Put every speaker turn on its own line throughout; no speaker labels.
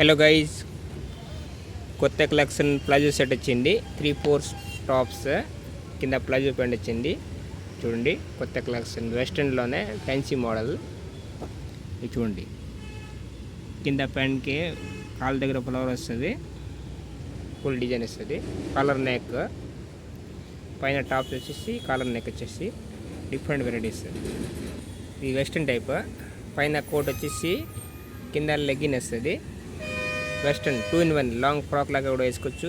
Hello guys, కొత్త collection palazzo set వచ్చింది. 3-4 tops కింద ప్లాజో ప్యాంట్ వచ్చింది. చూడండి, కొత్త కలెక్షన్ వెస్ట్రన్లోనే ఫ్యాన్సీ మోడల్. ఇది చూడండి, కింద ప్యాంట్కి కాళ్ళ దగ్గర ఫ్లవర్ వస్తుంది, ఫుల్ డిజైన్ వస్తుంది. కాలర్ నెక్, పైన టాప్స్ వచ్చేసి కాలర్ నెక్ వచ్చేసి డిఫరెంట్ వెరైటీస్. ఇది వెస్ట్రన్ టైప్. పైన కోట్ వచ్చేసి కింద లెగ్గిన్ వస్తుంది. వెస్ట్రన్ 2-in-1 లాంగ్ ఫ్రాక్ లాగా కూడా వేసుకోవచ్చు,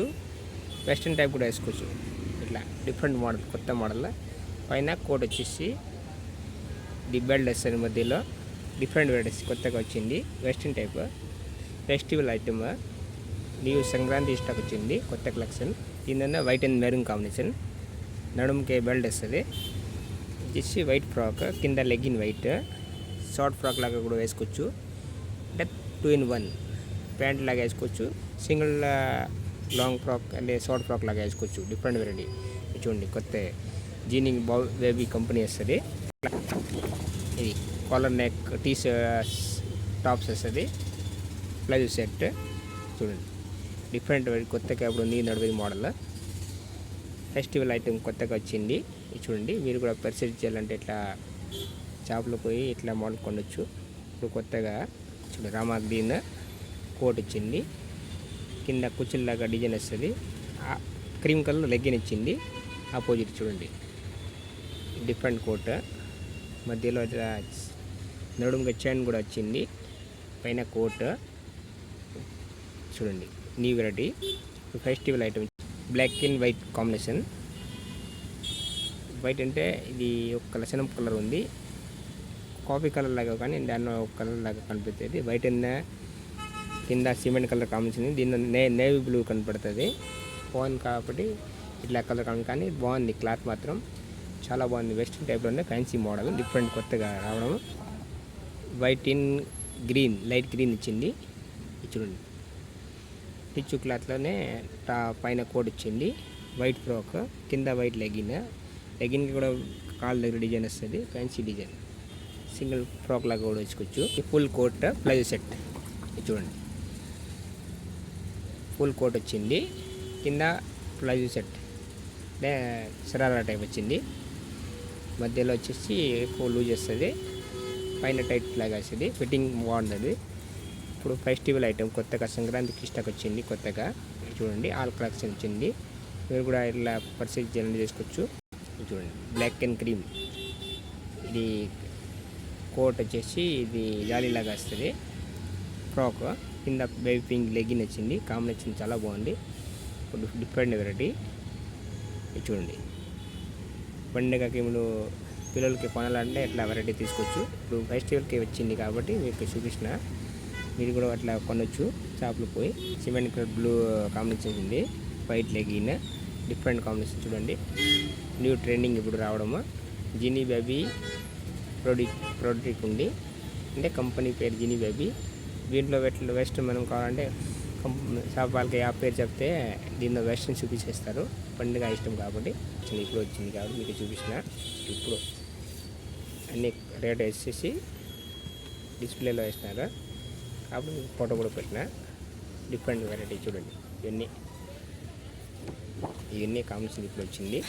వెస్ట్రన్ టైప్ కూడా వేసుకోవచ్చు. ఇట్లా డిఫరెంట్ మోడల్, కొత్త మోడల్. పైన కోట్ వచ్చేసి ది బెల్ట్ వస్తుంది మధ్యలో. డిఫరెంట్ వెరైటీస్ కొత్తగా వచ్చింది, western type. Festival item, new Sankranti stock వచ్చింది, కొత్త కలెక్షన్. దీనివల్ల వైట్ అండ్ మెరూన్ కాంబినేషన్. నడుముకి బెల్ట్ వస్తుంది. వచ్చేసి వైట్ ఫ్రాక్, కింద లెగ్గిన్ వైట్. షార్ట్ ఫ్రాక్ లాగా కూడా వేసుకోవచ్చు, అంటే 2-in-1 ప్యాంట్ లాగా వేసుకోవచ్చు, సింగిల్ లాంగ్ ఫ్రాక్ అంటే షార్ట్ ఫ్రాక్ లాగా వేసుకోవచ్చు. Different variety. చూడండి, కొత్త జీనింగ్ బేబీ కంపెనీ వస్తుంది. ఇది కాలర్ నెక్ టాప్స్ వస్తుంది, ప్లాజో సెట్. చూడండి, డిఫరెంట్ కొత్తగా ఇప్పుడు నీ నడిపేది మోడల్. ఫెస్టివల్ ఐటమ్ కొత్తగా వచ్చింది. ఇది చూడండి, మీరు కూడా పర్చేజ్ చేయాలంటే ఇట్లా షాప్లో పోయి ఇట్లా మోడల్ కొనవచ్చు. ఇప్పుడు కొత్తగా చూడండి, రామా గ్రీన్ కోట్ ఇచ్చింది, కింద కుచ్చిల్లాగా డిజైన్ వస్తుంది. క్రీమ్ కలర్ లెగ్గిన్ ఇచ్చింది. ఆపోజిట్ చూడండి, డిఫరెంట్ కోట్. మధ్యలో నడుముగా చైన్ కూడా వచ్చింది. పైన కోట్ చూడండి, new variety festival item. Black and white combination. White అంటే ఇది ఒక లక్షణం కలర్ ఉంది, కాఫీ కలర్ లాగా, కానీ దానిలో ఒక కలర్ లాగా కనిపిస్తుంది. వైట్ అండ్ కింద సిమెంట్ కలర్ కాంబినేషన్. దీనిలో నేవీ బ్లూ కనపడుతుంది. బాగుంది కాబట్టి ఇట్లా కలర్ కానీ బాగుంది. క్లాత్ మాత్రం చాలా బాగుంది. వెస్ట్రన్ టైప్లోనే ఫ్యాన్సీ మోడల్, డిఫరెంట్ కొత్తగా రావడం. White in green, light green ఇచ్చింది. చూడండి, టిచ్చు క్లాత్లోనే పైన కోట్ ఇచ్చింది. వైట్ ఫ్రాక్, కింద వైట్ లెగిన్. లెగిన్కి కూడా కాళ్ళ దగ్గర డిజైన్ వస్తుంది, ఫ్యాన్సీ డిజైన్. సింగిల్ ఫ్రాక్ లాగా కూడా వేసుకోవచ్చు. Full coat palazzo set. చూడండి, ఫుల్ కోట్ వచ్చింది, కింద ప్లాజో సెట్ శరారా టైప్ వచ్చింది. మధ్యలో వచ్చేసి ఫుల్ లూజ్ వస్తుంది, పైన టైట్ లాగా వస్తుంది. ఫిట్టింగ్ బాగుంటుంది. ఇప్పుడు ఫెస్టివల్ ఐటమ్ కొత్తగా సంక్రాంతికి స్టాక్ వచ్చింది కొత్తగా. చూడండి, ఆల్ కలెక్షన్ వచ్చింది. మీరు కూడా ఇట్లా పర్చేజ్ చేయాలని చేసుకోవచ్చు. చూడండి, బ్లాక్ అండ్ క్రీమ్. ఇది కోట్ వచ్చేసి ఇది జాలీలాగా వస్తుంది. ఫ్రాక్ కింద బేబీ పింక్ లెగ్గిన్ వచ్చింది. కాంబినేషన్ చాలా బాగుంది, డిఫరెంట్ వెరైటీ. చూడండి, పండుగకి మీరు పిల్లలకి కొనాలంటే ఇట్లా వెరైటీ తీసుకోవచ్చు. ఇప్పుడు ఫెస్టివల్కి వచ్చింది కాబట్టి మీకు చూపించిన, మీరు కూడా అట్లా కొనవచ్చు షాప్లో పోయి. సిమెంట్ కలర్ బ్లూ కాంబినేషన్ ఉంది, వైట్ లెగిన్, డిఫరెంట్ కాంబినేషన్. చూడండి, న్యూ ట్రెండింగ్ ఇప్పుడు రావడము. జీనీ బేబీ ప్రోడక్ట్ ఉంది, అంటే కంపెనీ పేరు జీనీ బేబీ. దీంట్లో వెస్ట్రన్ మనం కావాలంటే షాప్ వాళ్ళకి ఆ పేరు చెప్తే దీనిలో వెస్ట్రన్ చూపించేస్తారు. పండుగ ఇష్టం కాబట్టి ఇప్పుడు వచ్చింది కాబట్టి మీకు చూపించిన. ఇప్పుడు అన్ని రేట్ వేసేసి డిస్ప్లేలో వేసినారు కాబట్టి మీకు ఫోటో కూడా పెట్టిన. డిఫరెంట్ వెరైటీ చూడండి, ఇవన్నీ కాంబినేషన్ ఇప్పుడు వచ్చింది.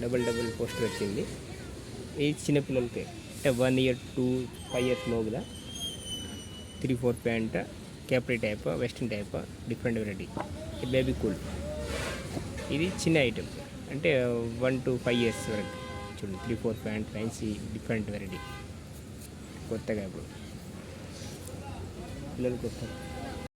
డబుల్ పోస్టర్ వచ్చింది. ఈ చిన్నపిల్లలకి అంటే 1 year to 5 years లోగా 3-4 pant, capri type, western type, different variety. Baby cool. ఇది చిన్న ఐటమ్, అంటే 1 to 5 years వరకు. చూడండి, 3-4 ప్యాంట్, ఫ్యాన్సీ డిఫరెంట్ వెరైటీ కొత్తగా ఇప్పుడు పిల్లలు కొత్త